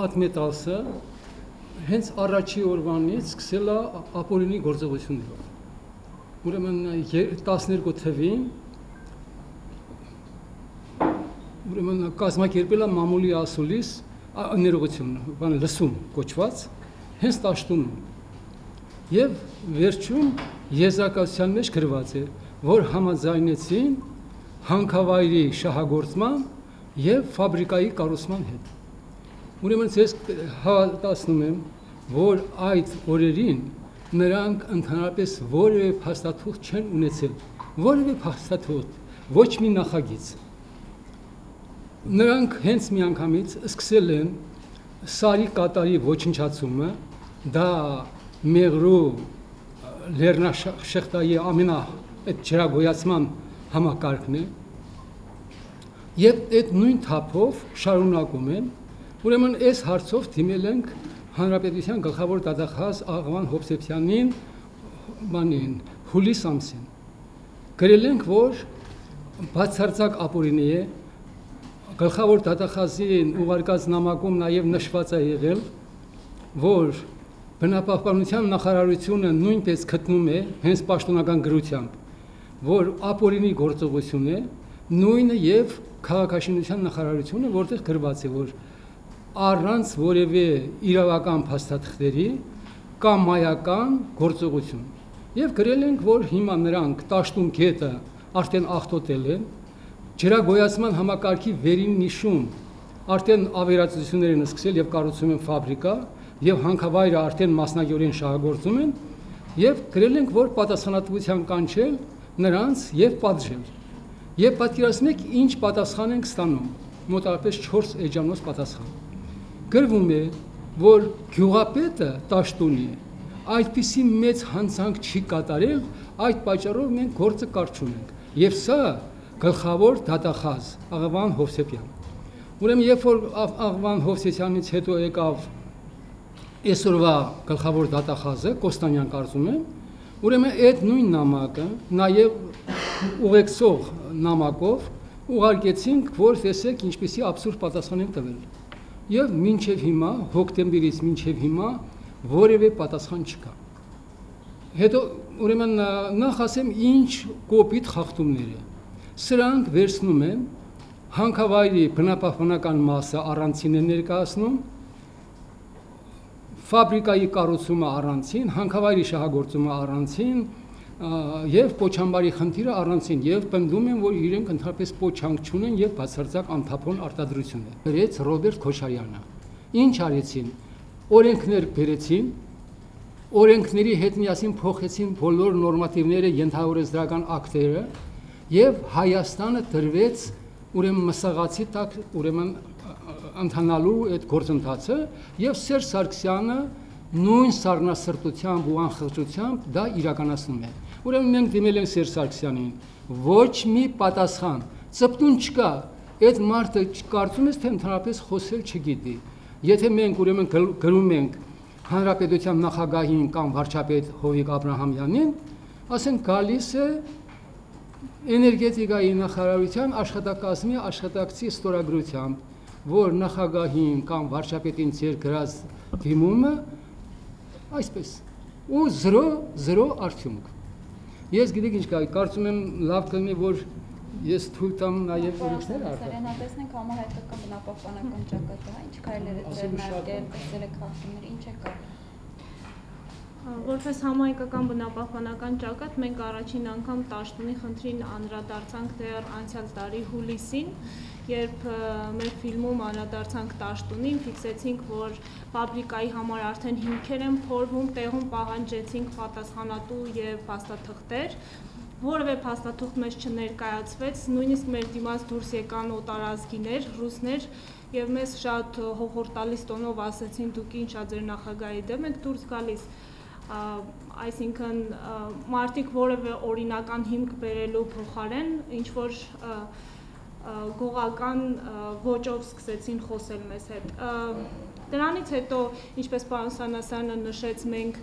Ատմետալսը հենց առաջի օրվանից սկսել է ապօրինի գործողություններով։ Ուրեմն 12 թվին կազմակերպել է մամուլի ասուլիս ներողություն, լսում կոչված, հենց Տաշտունում։ Եվ վերջում եզրակացության մեջ գրված է, որ համաձայնեցին հանքավայրի շահագործման եւ ֆաբրիկայի կառուցման հետ։ Ուրեմն ես հավատացնում եմ, որ այդ օրերին նրանք ընդհանրապես որևէ փաստաթուղթ չեն ունեցել, որևէ փաստաթուղթ, ոչ մի նախագիծ։ Նրանք հենց միանգամից սկսել են Սարի կատարի ոչնչացումը, դա Մեղրու լեռնաշղթայի այդ ջրագոյացման համակարգն է, եւ այդ նույն թափով շարունակում են։ Ուրեմն այս հարցով դիմել ենք Հանրապետության գլխավոր դատախազ Աղվան Հովսեփյանին հուլիս ամսին։ Գրել ենք, որ բացարձակ ապօրինի է, գլխավոր դատախազին ուղարկած նամակում նաեւ նշված է եղել, որ բնապահպանության նախարարությունը նույնպես գտնում է հենց պաշտոնական գրությամբ, որ ապօրինի գործողություն է, նույնը եւ քաղաքաշինության նախարարությունը, որտեղ գրված է, որ առանց որևէ իրավական փաստաթղթերի կամ մայական գործողություն։ Եվ գրել ենք, որ հիմա նրանք Տաշտուն գետը արդեն աղտոտել են, ջրագոյացման համակարգի վերին նիշում արդեն ավերածություններ են սկսել եւ կառուցում են ֆաբրիկա, եւ հանքավայրը արդեն մասնագիտորեն շահագործում են, եւ գրել ենք, որ պատասխանատվության կանչել նրանց եւ պատժել։ Եվ պատկերացնեք, ինչ պատասխան ենք ստանում, մոտավորապես 4 էջանոց պատասխան։ Գրվում է, որ գյուղապետը Տաշտունի այդպիսի մեծ հանցանք չի կատարել, այդ պատճառով մենք գործը կարճ ունենք։ Եվ սա գլխավոր դատախազ Աղվան Հովսեփյան։ Ուրեմն երբ որ Աղվան Հովսեփյանից հետո եկավ այսօրվա գլխավոր դատախազը Կոստանյան կարծում եմ, ուրեմն այդ նույն նամակը նաև ուղեկցող նամակով ուղարկեցինք, որ տեսեք ինչպեսի աբսուրդ պատասխան են տվել։ Եվ մինչև հիմա, հոկտեմբերից մինչև հիմա որևէ պատասխան չկա։ Հետո ուրեմն նախ ասեմ ինչ կոպիտ խախտումներ է։ Սրանք վերցնում են հանքավայրի բնապահպանական մասը առանցին են ներկայացնում, ֆաբրիկայի կառուցումը առանցին, հանքավայրի շահագործումը առանցին եւ Պոչամբարի խնդիրը առանցին եւ պնդում են, որ իրենք ընդհանրապես փոչանք չունեն եւ բացարձակ անթափոն արտադրություն է։ Գրեց Ռոբերտ Քոչարյանը։ Ինչ արեցին։ Օրենքներ բերեցին, օրենքների հետ միասին փոխեցին բոլոր նորմատիվները, ենթաօրենսդրական ակտերը եւ Հայաստանը դրվեց ուրեմն մսաղացի տակ, ուրեմն ընթանալու այդ գործընթացը եւ Սերժ Սարգսյանը նույն սառնասրտությամբ ու անխղճությամբ դա իրականացնում է։ Ուրեմն մենք դիմել ենք Սերժ Սարգսյանին, ոչ մի պատասխան, ծպտուն չկա, այդ մարդը կարծում ես թե ընդհանրապես խոսել չգիտի։ Եթե մենք ուրեմն գրում ենք Հանրապետության նախագահին կամ վարչապետ Հովիկ Աբրահամյանին, ասենք գալիս է էներգետիկայի նախարարության աշխատակազմի աշխատակցի ստորագրությամբ, որ նախագահին կամ վարչապետին ծեր գրած դիմումը այսպես ու 0 արդյունք։ Ես գիտեք ինչ կա, կարծում եմ լավ կլինի, որ ես թույլ տամ նաև ուրիշներ արդեն։ Սերենատեսնենք համահայկական բնապահպանական ճակատը, ինչ քայլեր է ձեռնարկել, տեսել եք խախտումներ, ինչ է կա։ Որպես համահայկական բնապահպանական ճակատ մենք առաջին անգամ Տաշտունի խնդրին անդրադարձանք դեռ անցյալ տարի հուլիսին, երբ մեր ֆիլմում անդրադարձանք Տաշտունին, ֆիքսեցինք, որ ֆաբրիկայի համար արդեն հիմքեր են փորվում, տեղում պահանջեցինք պատասխանատու եւ փաստաթղթեր, որևէ փաստաթուղթ մեզ չներկայացվեց, նույնիսկ մեր դիմաց դուրս եկան օտարազգիներ, ռուսներ եւ մեզ շատ հոխորտալից տոնով ասեցին դուք ինչ ա ձեր նախագահի դեմ եք դուրս գալիս, այսինքն մարդիկ որևէ օրինական հիմք բերելու փոխարեն ինչ որ գողական ոճով սկսեցին խոսել մեզ հետ։ Դրանից հետո, ինչպես պարոն Սանասարյանը նշեց, մենք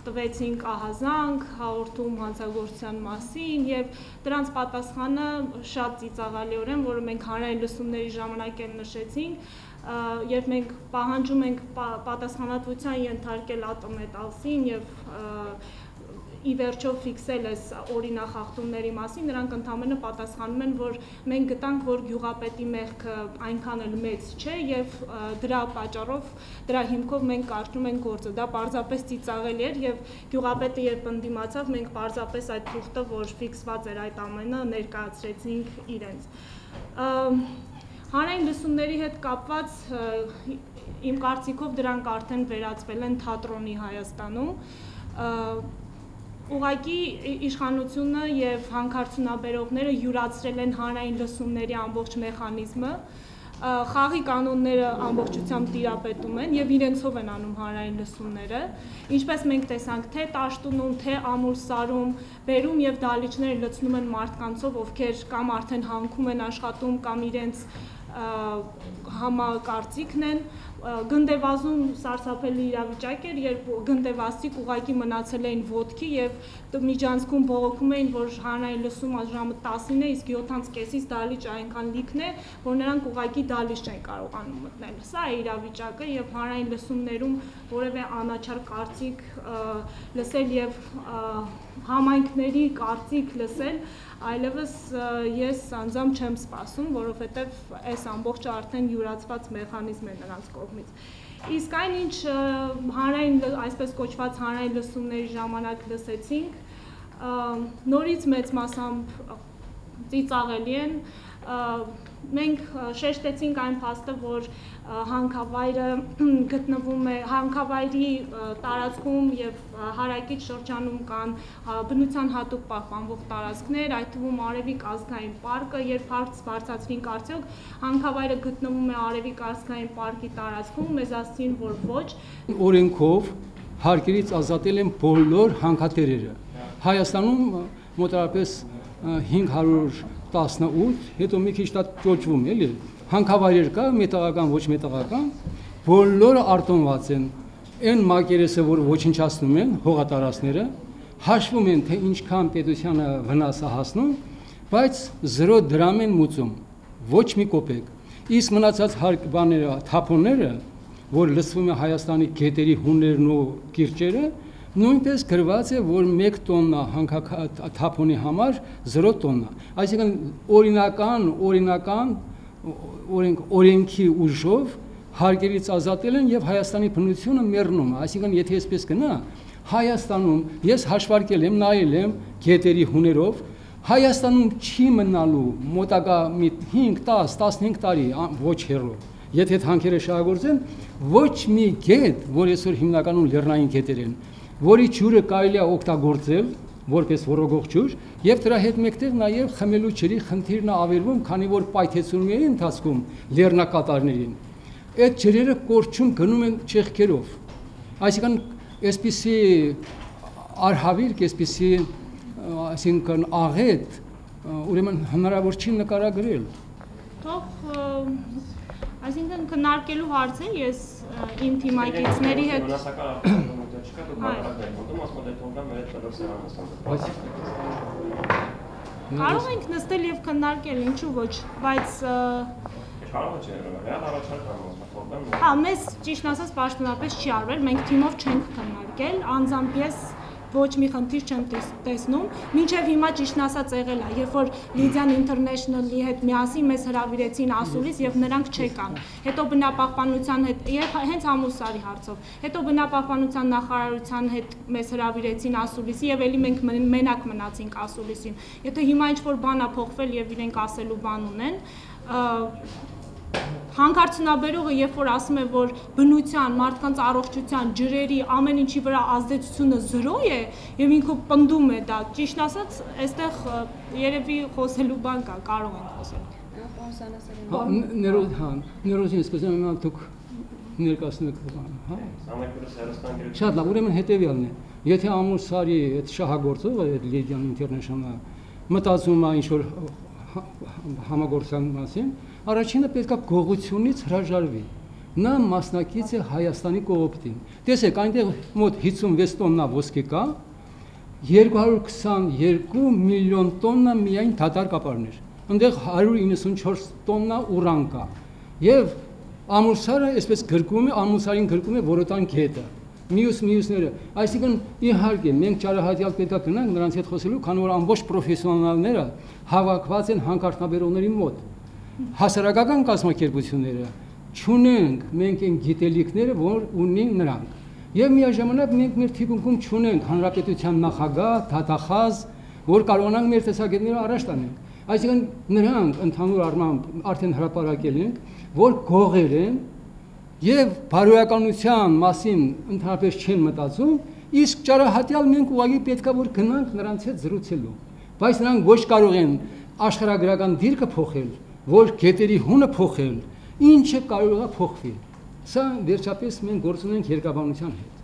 տվեցինք ահազանգ, հաղորդում հանցագործության մասին եւ դրանց պատասխանը շատ ծիծաղալիորեն, որը մենք հանրային լսումների ժամանակ էլ նշեցինք, երբ մենք պահանջում ենք պատասխանատվության ենթարկել ԱՏՄ-ին եւ ի վերջո ֆիքսել այս օրինախախտումների մասին, նրանք ընդհանրապես պատասխանում են, որ մենք գտանք, որ գյուղապետի մեղքը այնքան էլ մեծ չէ եւ դրա պատճառով, դրա հիմքով մենք կարճում ենք գործը։ Դա պարզապես ծիծաղելի էր եւ գյուղապետը երբ ընդդիմացավ, մենք պարզապես այդ թուղթը, որ ֆիքսված էր այդ ամենը, ներկայացրեցինք իրենց։ Հանրային լսումների հետ կապված իմ կարծիքով դրանք արդեն վերածվել են թատրոնի Հայաստանում։ Ուղղակի իշխանությունը եւ հանքարդյունաբերողները յուրացրել են հանրային լսումների ամբողջ մեխանիզմը, խաղի կանոնները ամբողջությամբ տիրապետում են եւ իրենցով են անում հանրային լսումները, ինչպես մենք տեսանք թե Տաշտունում, թե Ամուլսարում, բերում եւ դալիճները լցնում են մարդկանցով, ովքեր կամ արդեն հանքում են աշխատում, կամ իրենց համակարծիքն են, գնդեվազում սարսափելի իրավիճակ էր, երբ գնդեվազիկ ուղղակի մնացել էին ոտքի եւ միջանցքում բողոքում էին, որ հանրային լսումը ժամը 10-ին է, իսկ 7:30-ից դալիճ այնքան լիքն է, որ նրանք ուղղակի դալիճ չեն կարողանում մտնել։ Սա է իրավիճակը եւ հանրային լսումներում որևէ անաչառ կարծիք լսել եւ համայնքների կարծիք լսել, այլևս ես անձամբ չեմ սպասում, որովհետև այս ամբողջը արդեն յուրացված մեխանիզմ է նրանց կողմից։ Իսկ այն ինչ հանրային, այսպես կոչված հանրային լսումների ժամանակ լսեցինք, նորից մեծ մասամբ ծիծաղելի են, մենք շեշտեցինք այն փաստը, որ հանքավայրը գտնվում է հանքավայրի տարածքում եւ հարակից շրջանում կան բնության հատուկ պահպանվող տարածքներ, այդ թվում Արևիկ ազգային պարկը, երբ հարց բարձրացրինք արդյոք հանքավայրը գտնվում է Արևիկ ազգային պարկի տարածքում, մեզ ասացին, որ ոչ։ Օրենքով հարկերից ազատել են բոլոր հանքատերերը։ Հայաստանում մոտավորապես 518, հետո մի քիչ դա ճոճվում է, էլի։ Հանքավայրեր կա, մետաղական, ոչ մետաղական, բոլորը արտոնված են։ Այն մակերեսը, որ ոչնչացնում են, հողատարածքները, հաշվում են, թե ինչքան պետությանը վնաս է հասնում, բայց 0 դրամ են մուծում, ոչ մի կոպեկ։ Իսկ մնացած բաները, թափոնները, որ լսվում է Հայաստանի գետերի հուններն ու կիրճերը, նույնպես գրված է, որ 1 տոննա թափոնի համար 0 տոննա։ Այսինքն օրինական օրենքի ուժով հարկերից ազատել են եւ Հայաստանի բնությունը մեռնում է։ Այսինքն եթե այսպես գնա, Հայաստանում ես հաշվարկել եմ, նայել եմ գետերի հուներով, Հայաստանում չի մնալու մոտակա 5, 10, 15 տարի ոչ հեռու։ Եթե հանքերը շահագործեն, ոչ մի գետ, որ այսօր հիմնականում լեռնային գետեր են, որի ջուրը կարելի է օգտագործել որպես ոռոգող ջուր եւ դրա հետ մեկտեղ նաեւ խմելու ջրի խնդիրն է ավերվում, քանի որ պայթեցումների ընթացքում լեռնակատարներին այդ ջրերը կորչում գնում են ճեղքերով։ Այսինքն այսպիսի արհավիրք, այսպիսի այսինքն աղետ ուրեմն հնարավոր չի նկարագրել։ Թող այսինքն քննարկելու հարց է, ես իմ թիմակիցների հետ կարող ենք նստել եւ քննարկել, ինչու ոչ, բայց հա, մեզ ճիշտ ասած պաշտոնապես չի արվել, մենք թիմով չենք քննարկել, անձամբ ես ոչ մի խնդիր չեմ տեսնում, մինչև հիմա ճիշտն ասած եղել է, երբ որ Lydian International-ի հետ միասին մեզ հրավիրեցին ասուլիս եւ նրանք չեկան։ Հետո բնապահպանության հետ եւ հենց Ամուսարի հարցով։ Հետո բնապահպանության նախարարության հետ մեզ հրավիրեցին ասուլիսի եւ ելի մենք մենակ մնացինք ասուլիսին։ Եթե հիմա ինչ-որ բան է փոխվել եւ իրենք ասելու բան ունեն, հանքարդյունաբերողը երբ որ ասում է, որ բնության, մարդկանց առողջության, ջրերի, ամեն ինչի վրա ազդեցությունը 0 է եւ ինքը պնդում է դա, ճիշտ ասած, այստեղ երևի խոսելու բան կա, կարող ենք խոսել։ Ներողություն, սկսեմ իմանալ դուք ներկայացնում եք բանը, հա։ Շատ լավ, ուրեմն հետեւյալն է։ Եթե Ամուսարի այդ շահագործողը, այդ Lydian International-ը մտածում է ինչ-որ համագործակցության մասին, առաջինը պետք է գողությունից հրաժարվի։ Նա մասնակից է Հայաստանի կողոպտին։ Տեսեք, այնտեղ մոտ 56 տոննա ոսկի կա, 222 միլիոն տոննա միայն դատարկ ապարներ։ Այնտեղ 194 տոննա ուրան կա։ Եվ ամուսարը այսպես գրկում է, ամուսարին գրկում է որոտան գետը։ Մյուսները, այսինքն իհարկե մենք ճարահատյալ պետք է գնանք նրանց հետ խոսելու, քանի որ ամբողջ պրոֆեսիոնալները հավաքված են հանքարդյունաբերողների մոտ։ Հասարակական կազմակերպությունները չունենք մենք այն գիտելիքները, որ ունեն նրանք։ Եվ միաժամանակ մենք մեր թիկունքում չունենք հանրապետության նախագահ, դատախազ, որ կարողանանք մեր տեսակետները առաջ տանենք։ Այսինքն նրանք ընդհանուր առմամբ արդեն հրապարակել են, որ գողեր են եւ բարոյականության մասին ընդհանրապես չեն մտածում, իսկ ճարահատյալ մենք ուղղակի պետքա որ գնանք նրանց հետ զրուցելու, բայց նրանք ոչ կարող են աշխարհագրական դիրքը փոխել, որ գետերի հունը փոխել, ինչը կարող է փոխվել։ Սա վերջապես մենք գործ ունենք երկրաբանության հետ։